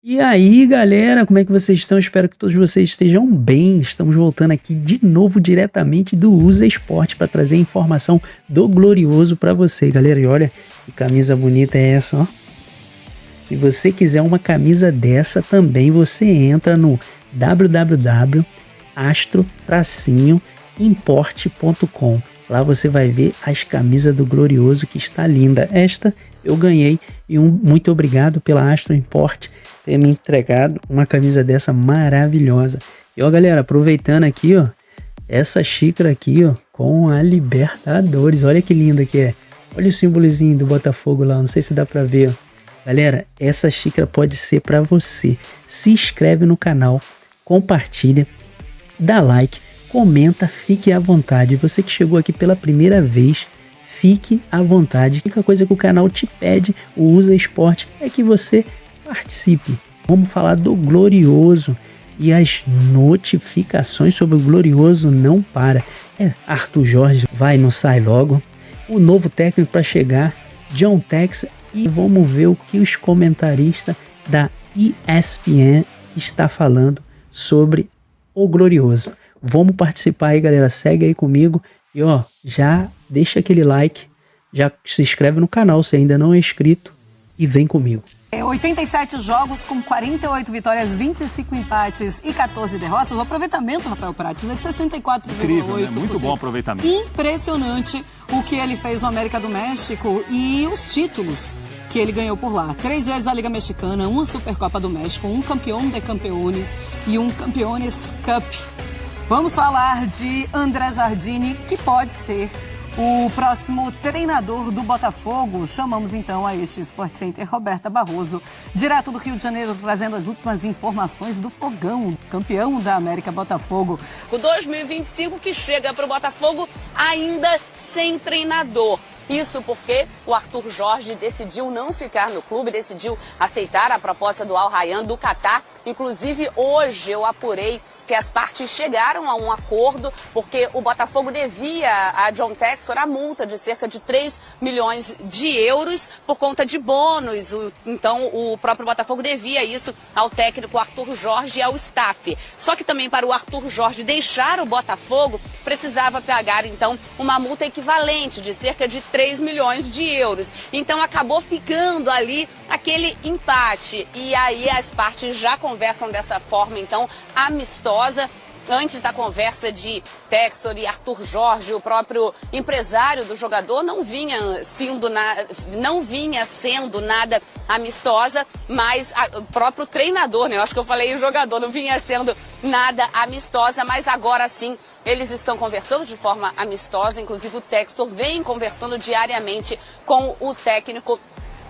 E aí, galera, como é que vocês estão? Espero que todos vocês estejam bem. Estamos voltando aqui de novo diretamente do USA Esporte para trazer informação do Glorioso para você, galera. E olha, que camisa bonita é essa, ó. Se você quiser uma camisa dessa, também você entra no www.astro-import.com. Lá você vai ver as camisas do Glorioso, que está linda. Esta eu ganhei e muito obrigado pela Astro Import ter me entregado uma camisa dessa maravilhosa. E ó, galera, aproveitando aqui, ó, essa xícara aqui, ó, com a Libertadores. Olha que linda que é. Olha o símbolozinho do Botafogo lá, não sei se dá pra ver, ó. Galera, essa xícara pode ser para você. Se inscreve no canal, compartilha, dá like, comenta, fique à vontade. Você que chegou aqui pela primeira vez, fique à vontade. A única coisa que o canal te pede, o USA Esporte, é que você participe. Vamos falar do Glorioso e as notificações sobre o Glorioso não para. Arthur Jorge vai, não sai logo. O novo técnico para chegar, John Tex. E vamos ver o que os comentaristas da ESPN está falando sobre o Glorioso. Vamos participar aí, galera. Segue aí comigo. E ó, já deixa aquele like. Já se inscreve no canal se ainda não é inscrito. E vem comigo. 87 jogos com 48 vitórias, 25 empates e 14 derrotas. O aproveitamento, Rafael Prates, é de 64,8%. Incrível, né? Muito bom aproveitamento. Impressionante o que ele fez no América do México e os títulos que ele ganhou por lá. 3 vezes a Liga Mexicana, uma Supercopa do México, um campeão de campeones e um Campeones Cup. Vamos falar de André Jardine, que pode ser o próximo treinador do Botafogo. Chamamos então a este Sport Center Roberta Barroso, direto do Rio de Janeiro, trazendo as últimas informações do Fogão, campeão da América Botafogo. O 2025 que chega para o Botafogo ainda sem treinador. Isso porque o Arthur Jorge decidiu não ficar no clube, decidiu aceitar a proposta do Al Rayyan do Catar. Inclusive, hoje eu apurei que as partes chegaram a um acordo, porque o Botafogo devia a John Textor a multa de cerca de 3 milhões de euros por conta de bônus. Então, o próprio Botafogo devia isso ao técnico Arthur Jorge e ao staff. Só que também para o Arthur Jorge deixar o Botafogo, precisava pagar, então, uma multa equivalente de cerca de 3 milhões de euros. Então, acabou ficando ali aquele empate. E aí as partes já conversam dessa forma, então, amistosa. Antes da conversa de Textor e Arthur Jorge, o próprio empresário do jogador não vinha sendo nada amistosa, mas o próprio treinador, né? Eu acho que eu falei jogador, não vinha sendo nada amistosa, mas agora sim eles estão conversando de forma amistosa. Inclusive o Textor vem conversando diariamente com o técnico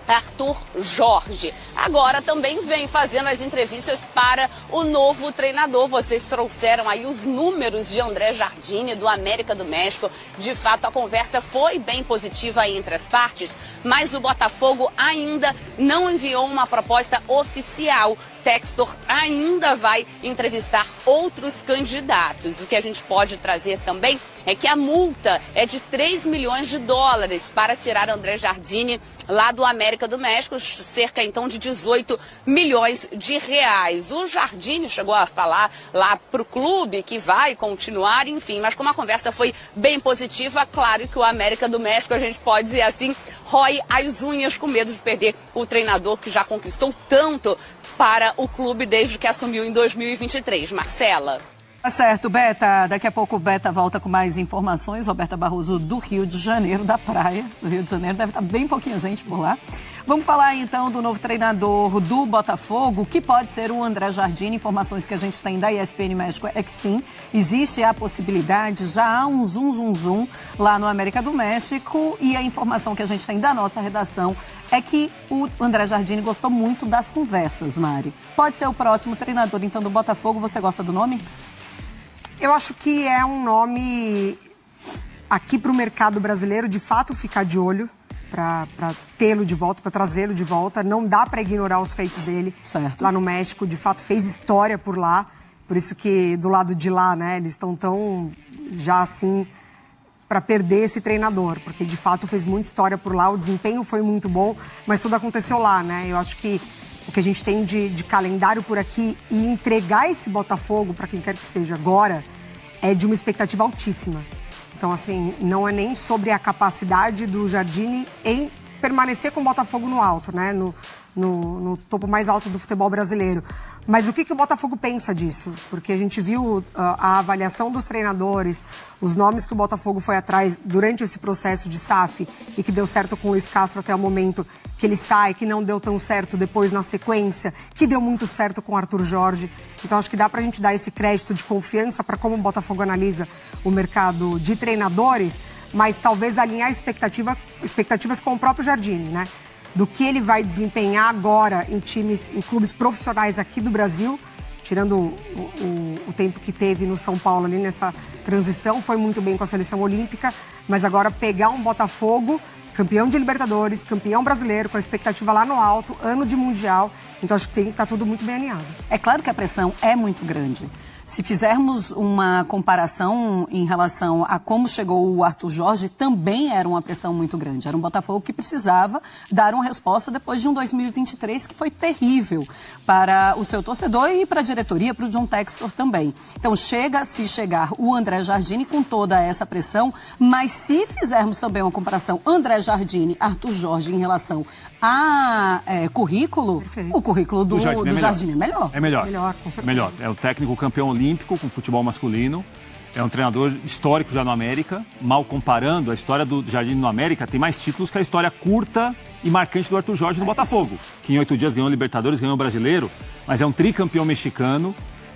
Arthur Jorge. Agora também vem fazendo as entrevistas para o novo treinador. Vocês trouxeram aí os números de André Jardine do América do México. De fato, a conversa foi bem positiva aí entre as partes, mas o Botafogo ainda não enviou uma proposta oficial. Textor ainda vai entrevistar outros candidatos. O que a gente pode trazer também é que a multa é de 3 milhões de dólares para tirar André Jardine lá do América do México, cerca então de 18 milhões de reais. O Jardine chegou a falar lá para o clube que vai continuar, enfim, mas como a conversa foi bem positiva, claro que o América do México, a gente pode dizer assim, rói as unhas com medo de perder o treinador que já conquistou tanto para o clube desde que assumiu em 2023. Marcela. Tá certo, Beta. Daqui a pouco o Beta volta com mais informações. Roberta Barroso do Rio de Janeiro, da praia do Rio de Janeiro. Deve estar bem pouquinha gente por lá. Vamos falar então do novo treinador do Botafogo, que pode ser o André Jardine. Informações que a gente tem da ESPN México é que sim, existe a possibilidade, já há um zoom lá no América do México. E a informação que a gente tem da nossa redação é que o André Jardine gostou muito das conversas, Mari. Pode ser o próximo treinador então do Botafogo. Você gosta do nome? Eu acho que é um nome aqui para o mercado brasileiro, de fato, ficar de olho para tê-lo de volta, para trazê-lo de volta. Não dá para ignorar os feitos dele lá no México. De fato, fez história por lá. Por isso que do lado de lá, né, eles estão tão já assim para perder esse treinador, porque de fato fez muita história por lá. O desempenho foi muito bom, mas tudo aconteceu lá, né? Eu acho que o que a gente tem de calendário por aqui e entregar esse Botafogo para quem quer que seja agora é de uma expectativa altíssima. Então, assim, não é nem sobre a capacidade do Jardine em permanecer com o Botafogo no alto, né? No topo mais alto do futebol brasileiro. Mas o que o Botafogo pensa disso? Porque a gente viu a avaliação dos treinadores, os nomes que o Botafogo foi atrás durante esse processo de SAF e que deu certo com o Luiz Castro até o momento que ele sai, que não deu tão certo depois na sequência, que deu muito certo com o Arthur Jorge. Então acho que dá pra gente dar esse crédito de confiança para como o Botafogo analisa o mercado de treinadores, mas talvez alinhar expectativas com o próprio Jardine, né? Do que ele vai desempenhar agora em clubes profissionais aqui do Brasil, tirando o tempo que teve no São Paulo ali nessa transição, foi muito bem com a seleção olímpica, mas agora pegar um Botafogo, campeão de Libertadores, campeão brasileiro, com a expectativa lá no alto, ano de Mundial, então acho que tem que estar tudo muito bem alinhado. É claro que a pressão é muito grande. Se fizermos uma comparação em relação a como chegou o Arthur Jorge, também era uma pressão muito grande. Era um Botafogo que precisava dar uma resposta depois de um 2023 que foi terrível para o seu torcedor e para a diretoria, para o John Textor também. Então se chegar o André Jardine com toda essa pressão, mas se fizermos também uma comparação André Jardine, Arthur Jorge em relação a currículo, perfeito. O currículo do Jardine é melhor. É melhor. Com certeza. Melhor. É o técnico campeão olímpico com futebol masculino. É um treinador histórico já no América. Mal comparando, a história do Jardine no América tem mais títulos que a história curta e marcante do Arthur Jorge no Botafogo. Que em 8 dias ganhou Libertadores, ganhou o Brasileiro, mas é um tricampeão mexicano.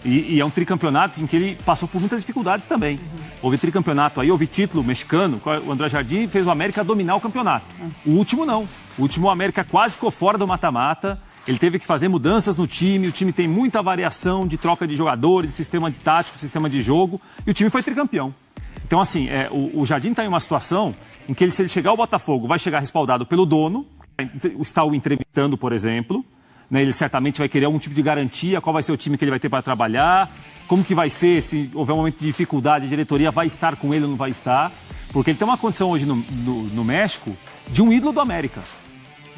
E é um tricampeonato em que ele passou por muitas dificuldades também. Houve tricampeonato aí, houve título mexicano, o André Jardine fez o América dominar o campeonato. O último não. O último o América quase ficou fora do mata-mata. Ele teve que fazer mudanças no time, o time tem muita variação de troca de jogadores, de sistema tático, sistema de jogo, e o time foi tricampeão. Então, assim, o Jardine está em uma situação em que se ele chegar ao Botafogo, vai chegar respaldado pelo dono, está o entrevistando, por exemplo. Né, ele certamente vai querer algum tipo de garantia, qual vai ser o time que ele vai ter para trabalhar, como que vai ser, se houver um momento de dificuldade, a diretoria vai estar com ele ou não vai estar, porque ele tem uma condição hoje no México de um ídolo do América.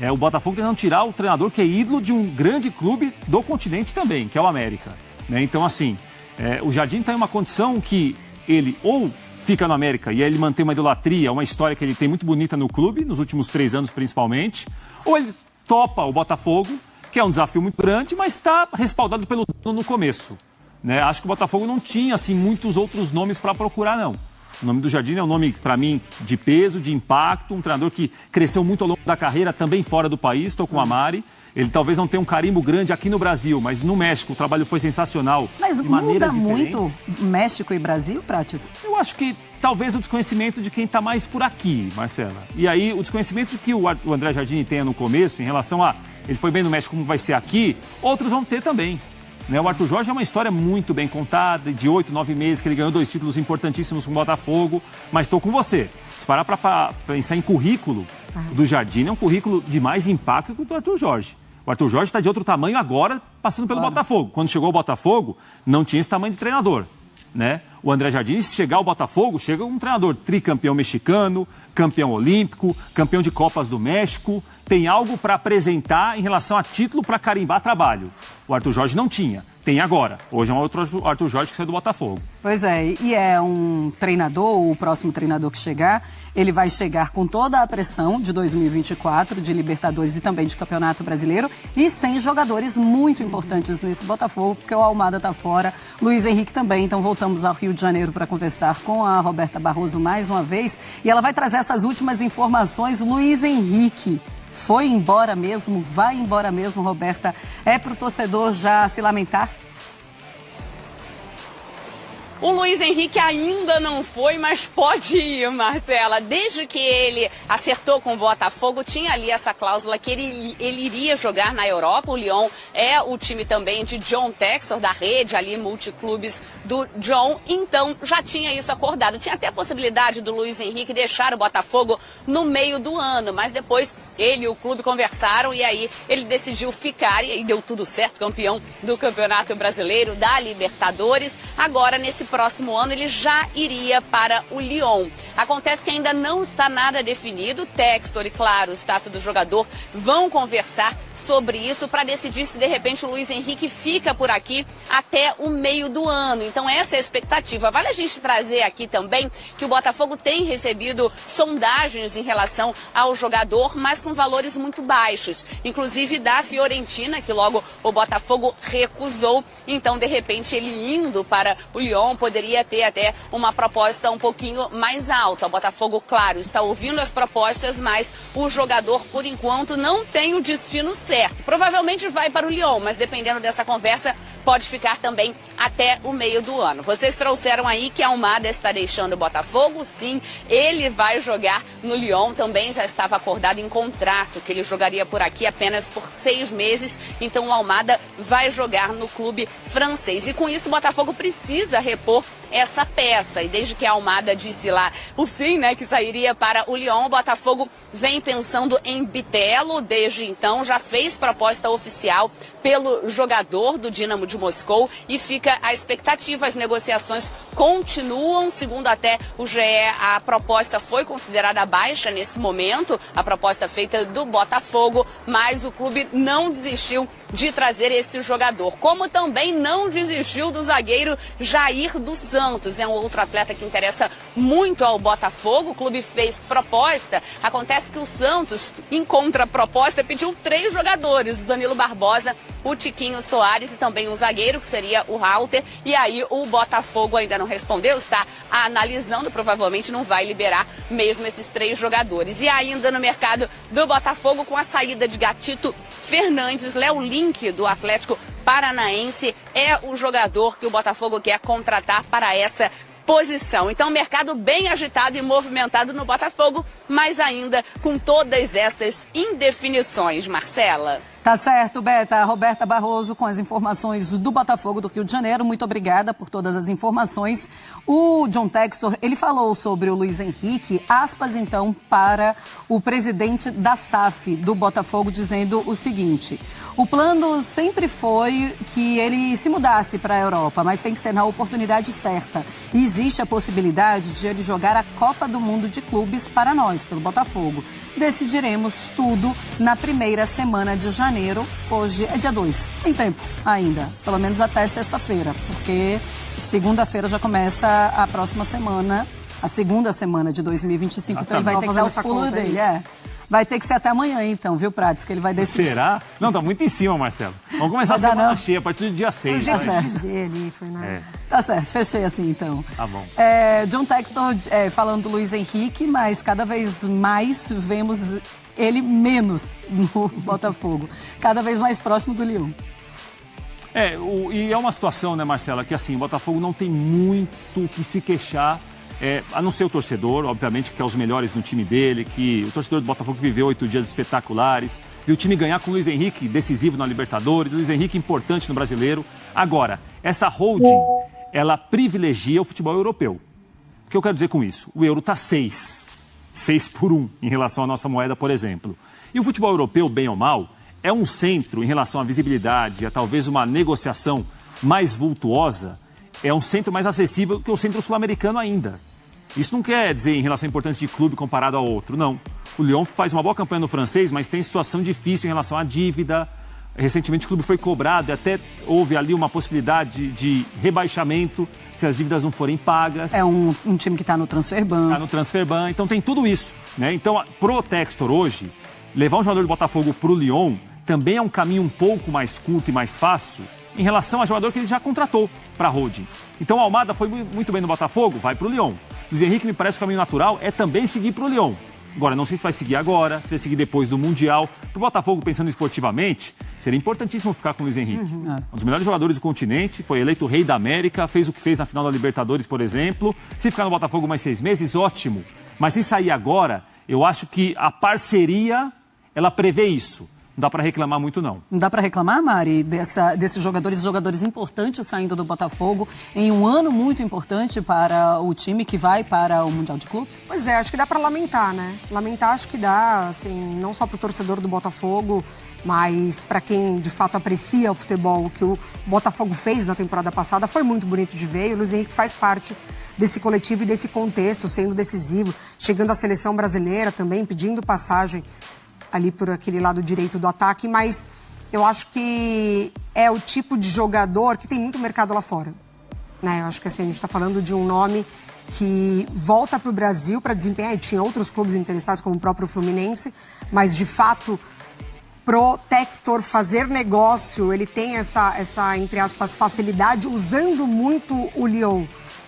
O Botafogo tentando tirar o treinador que é ídolo de um grande clube do continente também, que é o América. Né? Então, assim, o Jardine está em uma condição que ele ou fica no América e aí ele mantém uma idolatria, uma história que ele tem muito bonita no clube, nos últimos 3 anos principalmente, ou ele topa o Botafogo, que é um desafio muito grande, mas está respaldado pelo dono no começo. Né? Acho que o Botafogo não tinha assim, muitos outros nomes para procurar, não. O nome do Jardine é um nome, para mim, de peso, de impacto, um treinador que cresceu muito ao longo da carreira, também fora do país, estou com a Mari. Ele talvez não tenha um carimbo grande aqui no Brasil, mas no México o trabalho foi sensacional. Mas muda muito México e Brasil, Prates? Eu acho que talvez o desconhecimento de quem está mais por aqui, Marcela. E aí o desconhecimento de que o André Jardine tenha no começo, em relação a ele foi bem no México, como vai ser aqui, outros vão ter também. Né? O Arthur Jorge é uma história muito bem contada, de 8, 9 meses, que ele ganhou 2 títulos importantíssimos com o Botafogo. Mas estou com você. Se parar para pensar em currículo, do Jardine é um currículo de mais impacto que o do Arthur Jorge. O Arthur Jorge está de outro tamanho agora, passando pelo Botafogo. Quando chegou ao Botafogo, não tinha esse tamanho de treinador. Né? O André Jardine, se chegar ao Botafogo, chega um treinador tricampeão mexicano, campeão olímpico, campeão de Copas do México, tem algo para apresentar em relação a título para carimbar trabalho. O Arthur Jorge não tinha, tem agora. Hoje é um outro Arthur Jorge que saiu do Botafogo. Pois é, e é um treinador, o próximo treinador que chegar, ele vai chegar com toda a pressão de 2024, de Libertadores e também de Campeonato Brasileiro, e sem jogadores muito importantes nesse Botafogo, porque o Almada está fora, Luiz Henrique também. Então voltamos ao Rio de Janeiro para conversar com a Roberta Barroso mais uma vez, e ela vai trazer essas últimas informações. Luiz Henrique foi embora mesmo, vai embora mesmo, Roberta. É para o torcedor já se lamentar? O Luiz Henrique ainda não foi, mas pode ir, Marcela. Desde que ele acertou com o Botafogo, tinha ali essa cláusula que ele iria jogar na Europa. O Lyon é o time também de John Textor, da rede ali, multiclubes do John. Então, já tinha isso acordado. Tinha até a possibilidade do Luiz Henrique deixar o Botafogo no meio do ano, mas depois ele e o clube conversaram e aí ele decidiu ficar e aí deu tudo certo, campeão do Campeonato Brasileiro, da Libertadores. Agora, nesse próximo ano ele já iria para o Lyon. Acontece que ainda não está nada definido. Textor e, claro, o staff do jogador vão conversar sobre isso para decidir se de repente o Luiz Henrique fica por aqui até o meio do ano. Então essa é a expectativa. Vale a gente trazer aqui também que o Botafogo tem recebido sondagens em relação ao jogador, mas com valores muito baixos. Inclusive da Fiorentina, que logo o Botafogo recusou. Então, de repente, ele indo para o Lyon poderia ter até uma proposta um pouquinho mais alta. O Botafogo, claro, está ouvindo as propostas, mas o jogador, por enquanto, não tem o destino certo. Provavelmente vai para o Lyon, mas dependendo dessa conversa, pode ficar também até o meio do ano. Vocês trouxeram aí que a Almada está deixando o Botafogo. Sim, ele vai jogar no Lyon. Também já estava acordado em contrato que ele jogaria por aqui apenas por 6 meses. Então o Almada vai jogar no clube francês. E com isso o Botafogo precisa repor essa peça. E desde que a Almada disse lá, por fim, né, que sairia para o Lyon, o Botafogo vem pensando em Bitelo. Desde então já fez proposta oficial pelo jogador do Dinamo de Moscou e fica a expectativa. As negociações continuam, segundo até o GE, a proposta foi considerada baixa nesse momento, a proposta feita do Botafogo, mas o clube não desistiu de trazer esse jogador, como também não desistiu do zagueiro Jair dos Santos. É um outro atleta que interessa muito ao Botafogo. O clube fez proposta, acontece que o Santos, em contraproposta, pediu 3 jogadores, Danilo Barbosa, o Tiquinho Soares e também um zagueiro, que seria o Rauter, e aí o Botafogo ainda não respondeu, está analisando, provavelmente não vai liberar mesmo esses 3 jogadores. E ainda no mercado do Botafogo, com a saída de Gatito Fernandes, Léo Link, do Atlético Paranaense, é o jogador que o Botafogo quer contratar para essa posição. Então, mercado bem agitado e movimentado no Botafogo, mas ainda com todas essas indefinições, Marcela. Tá certo, Beta. Roberta Barroso com as informações do Botafogo do Rio de Janeiro. Muito obrigada por todas as informações. O John Textor, ele falou sobre o Luiz Henrique, aspas então para o presidente da SAF do Botafogo, dizendo o seguinte: o plano sempre foi que ele se mudasse para a Europa, mas tem que ser na oportunidade certa. E existe a possibilidade de ele jogar a Copa do Mundo de Clubes para nós, pelo Botafogo. Decidiremos tudo na primeira semana de janeiro. Hoje é dia 2. Tem tempo ainda, pelo menos até sexta-feira, porque segunda-feira já começa a próxima semana, a segunda semana de 2025, então ele vai ter que dar os pulos dele. Vai ter que ser até amanhã, então, viu, Prates? Que ele vai decidir. Será? Não, tá muito em cima, Marcelo. Vamos começar a semana cheia, a partir do dia 6. Tá certo. Tá certo, fechei assim, então. Tá bom. John Textor falando do Luiz Henrique, mas cada vez mais vemos ele menos no Botafogo. Cada vez mais próximo do Lyon. E é uma situação, né, Marcela, que assim, o Botafogo não tem muito o que se queixar, a não ser o torcedor, obviamente, que é os melhores no time dele, que o torcedor do Botafogo viveu 8 dias espetaculares, e o time ganhar com o Luiz Henrique, decisivo na Libertadores, Luiz Henrique importante no Brasileiro. Agora, essa holding, ela privilegia o futebol europeu. O que eu quero dizer com isso? O euro está 6 por 1 em relação à nossa moeda, por exemplo. E o futebol europeu, bem ou mal, é um centro em relação à visibilidade, a talvez uma negociação mais vultuosa, é um centro mais acessível que o centro sul-americano ainda. Isso não quer dizer em relação à importância de clube comparado ao outro, não. O Lyon faz uma boa campanha no francês, mas tem situação difícil em relação à dívida. Recentemente o clube foi cobrado e até houve ali uma possibilidade de rebaixamento se as dívidas não forem pagas. É um time que está no Transferban. Está no Transferban, então tem tudo isso, né? Então, pro Textor hoje, levar um jogador do Botafogo pro Lyon também é um caminho um pouco mais curto e mais fácil em relação ao jogador que ele já contratou para a holding. Então o Almada foi muito bem no Botafogo, vai para o Lyon. Luiz Henrique, me parece que o caminho natural é também seguir para o Lyon. Agora, não sei se vai seguir agora, se vai seguir depois do Mundial. Para o Botafogo, pensando esportivamente, seria importantíssimo ficar com o Luiz Henrique. Um dos melhores jogadores do continente, foi eleito rei da América, fez o que fez na final da Libertadores, por exemplo. Se ficar no Botafogo mais 6 meses, ótimo. Mas se sair agora, eu acho que a parceria, ela prevê isso. dá para reclamar muito, não. Não dá para reclamar, Mari, desses jogadores importantes saindo do Botafogo em um ano muito importante para o time que vai para o Mundial de Clubes? Pois é, acho que dá para lamentar, né? Lamentar acho que dá, assim, não só para o torcedor do Botafogo, mas para quem de fato aprecia o futebol, o que o Botafogo fez na temporada passada foi muito bonito de ver. E o Luiz Henrique faz parte desse coletivo e desse contexto, sendo decisivo, chegando à seleção brasileira também, pedindo passagem ali por aquele lado direito do ataque, mas eu acho que é o tipo de jogador que tem muito mercado lá fora, né? Eu acho que assim, a gente está falando de um nome que volta para o Brasil para desempenhar, e tinha outros clubes interessados, como o próprio Fluminense, mas de fato, pro Textor fazer negócio, ele tem essa entre aspas, facilidade, usando muito o Lyon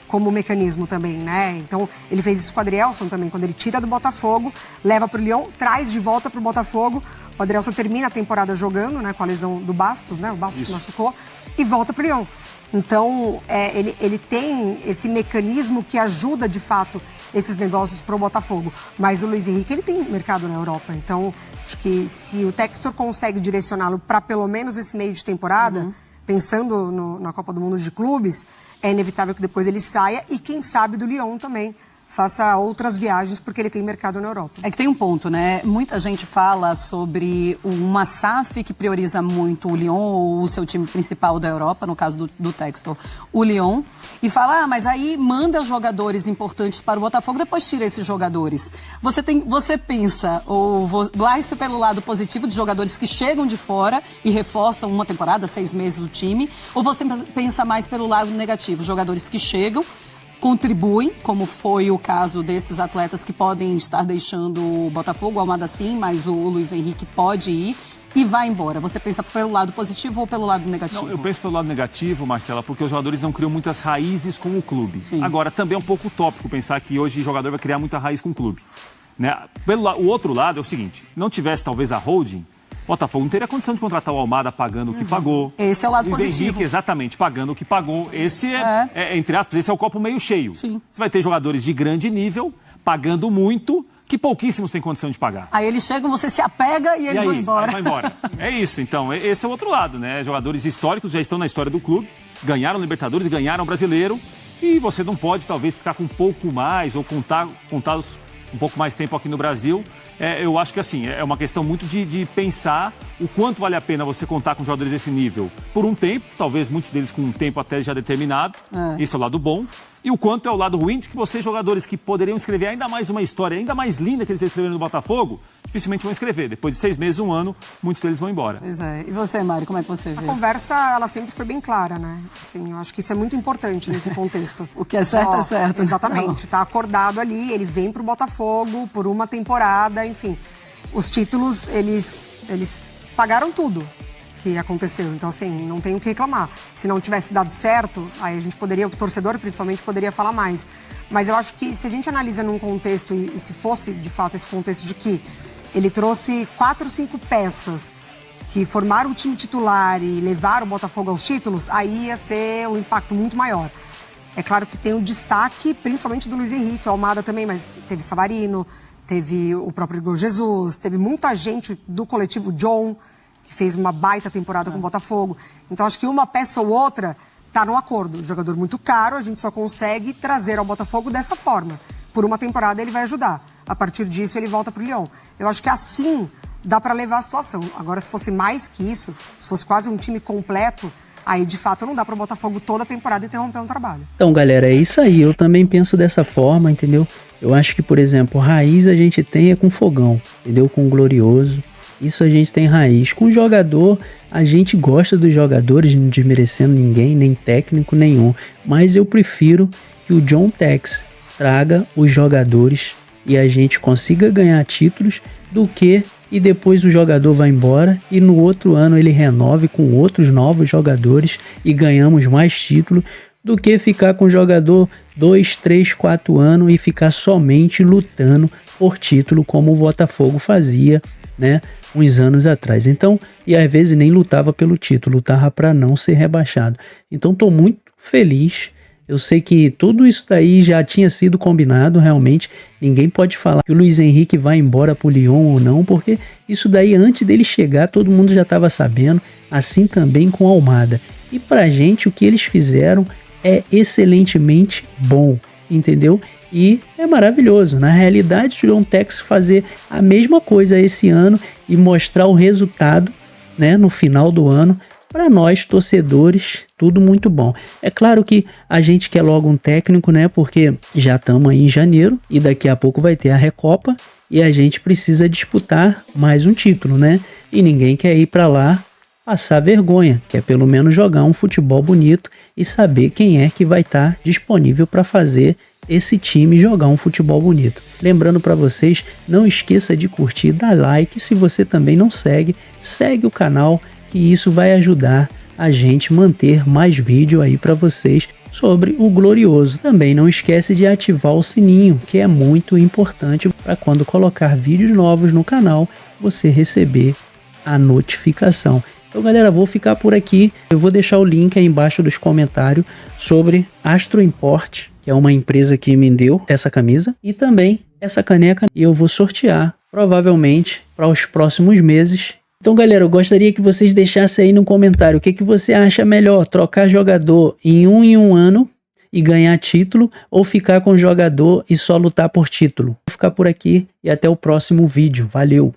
como mecanismo também, né? Então, ele fez isso com o Adrielson também, quando ele tira do Botafogo, leva pro Lyon, traz de volta pro Botafogo. O Adrielson termina a temporada jogando, né, com a lesão do Bastos, né? O Bastos se machucou, e volta pro Lyon. Então, ele tem esse mecanismo que ajuda, de fato, esses negócios pro Botafogo. Mas o Luiz Henrique, ele tem mercado na Europa. Então, acho que se o Textor consegue direcioná-lo para pelo menos esse meio de temporada, pensando na Copa do Mundo de Clubes, é inevitável que depois ele saia e, quem sabe, do Lyon também faça outras viagens, porque ele tem mercado na Europa. É que tem um ponto, né? Muita gente fala sobre uma SAF que prioriza muito o Lyon, ou o seu time principal da Europa, no caso do Textor, o Lyon, e fala, mas aí manda jogadores importantes para o Botafogo, depois tira esses jogadores. Você pensa, ou vai ser pelo lado positivo de jogadores que chegam de fora e reforçam uma temporada, 6 meses o time, ou você pensa mais pelo lado negativo, jogadores que chegam, contribuem, como foi o caso desses atletas que podem estar deixando o Botafogo, o Almada sim, mas o Luiz Henrique pode ir e vai embora. Você pensa pelo lado positivo ou pelo lado negativo? Não, eu penso pelo lado negativo, Marcela, porque os jogadores não criam muitas raízes com o clube. Sim. Agora, também é um pouco utópico pensar que hoje o jogador vai criar muita raiz com o clube, né? O outro lado é o seguinte, não tivesse talvez a holding, o Botafogo não teria condição de contratar o Almada pagando o que pagou. Esse é o lado Luiz positivo. Henrique, exatamente, pagando o que pagou. Esse entre aspas, esse é o copo meio cheio. Sim. Você vai ter jogadores de grande nível, pagando muito, que pouquíssimos têm condição de pagar. Aí eles chegam, você se apega e eles vão embora. Aí vai embora. É isso, então, esse é o outro lado, né? Jogadores históricos já estão na história do clube, ganharam Libertadores, ganharam Brasileiro, e você não pode, talvez, ficar com um pouco mais, ou contá-los um pouco mais tempo aqui no Brasil. Eu acho que assim, é uma questão muito de pensar o quanto vale a pena você contar com jogadores desse nível por um tempo, talvez muitos deles com um tempo até já determinado, esse é o lado bom, e o quanto é o lado ruim de que vocês, jogadores que poderiam escrever ainda mais uma história, ainda mais linda que eles escreveram no Botafogo, dificilmente vão escrever. Depois de 6 meses, 1 ano, muitos deles vão embora. Pois é. E você, Mari, como é que você vê? A conversa, ela sempre foi bem clara, né? Assim, eu acho que isso é muito importante nesse contexto. O que é certo é certo. Exatamente. Tá acordado ali, ele vem pro Botafogo por uma temporada, enfim. Os títulos, eles pagaram tudo que aconteceu. Então, assim, não tem o que reclamar. Se não tivesse dado certo, aí a gente poderia, o torcedor principalmente, poderia falar mais. Mas eu acho que se a gente analisa num contexto, e se fosse, de fato, esse contexto de que ele trouxe 4, 5 peças que formaram o time titular e levaram o Botafogo aos títulos, aí ia ser um impacto muito maior. É claro que tem o destaque, principalmente do Luiz Henrique, o Almada também, mas teve Savarino, teve o próprio Igor Jesus, teve muita gente do coletivo John, que fez uma baita temporada com o Botafogo. Então, acho que uma peça ou outra está no acordo. Jogador muito caro, a gente só consegue trazer ao Botafogo dessa forma. Por uma temporada ele vai ajudar. A partir disso, ele volta para o Lyon. Eu acho que assim dá para levar a situação. Agora, se fosse mais que isso, se fosse quase um time completo, aí, de fato, não dá para o Botafogo toda a temporada interromper um trabalho. Então, galera, é isso aí. Eu também penso dessa forma, entendeu? Eu acho que, por exemplo, raiz a gente tem com Fogão, entendeu? Com Glorioso. Isso a gente tem raiz. Com jogador, a gente gosta dos jogadores, não desmerecendo ninguém, nem técnico nenhum. Mas eu prefiro que o John Tex traga os jogadores e a gente consiga ganhar títulos do que e depois o jogador vai embora e no outro ano ele renove com outros novos jogadores e ganhamos mais títulos do que ficar com o jogador 2, 3, 4 anos e ficar somente lutando por título como o Botafogo fazia, né, uns anos atrás. Então, e às vezes nem lutava pelo título, lutava para não ser rebaixado. Então, estou muito feliz Eu sei que tudo isso daí já tinha sido combinado, realmente. Ninguém pode falar que o Luiz Henrique vai embora pro Lyon ou não, porque isso daí antes dele chegar todo mundo já estava sabendo, assim também com o Almada. E pra gente o que eles fizeram é excelentemente bom, entendeu? E é maravilhoso. Na realidade, o John Tex fazer a mesma coisa esse ano e mostrar o resultado, né, no final do ano, para nós, torcedores, tudo muito bom. É claro que a gente quer logo um técnico, né? Porque já estamos aí em janeiro e daqui a pouco vai ter a Recopa e a gente precisa disputar mais um título, né? E ninguém quer ir para lá passar vergonha, quer pelo menos jogar um futebol bonito e saber quem é que vai estar disponível para fazer esse time jogar um futebol bonito. Lembrando para vocês, não esqueça de curtir, dar like. Se você também não segue, segue o canal, que isso vai ajudar a gente manter mais vídeo aí para vocês sobre o Glorioso. Também não esquece de ativar o sininho, que é muito importante para quando colocar vídeos novos no canal, você receber a notificação. Então, galera, vou ficar por aqui. Eu vou deixar o link aí embaixo dos comentários sobre Astro Import, que é uma empresa que me deu essa camisa, e também essa caneca, e eu vou sortear, provavelmente, para os próximos meses. Então, galera, eu gostaria que vocês deixassem aí no comentário o que você acha melhor, trocar jogador em um ano e ganhar título, ou ficar com jogador e só lutar por título. Vou ficar por aqui e até o próximo vídeo. Valeu!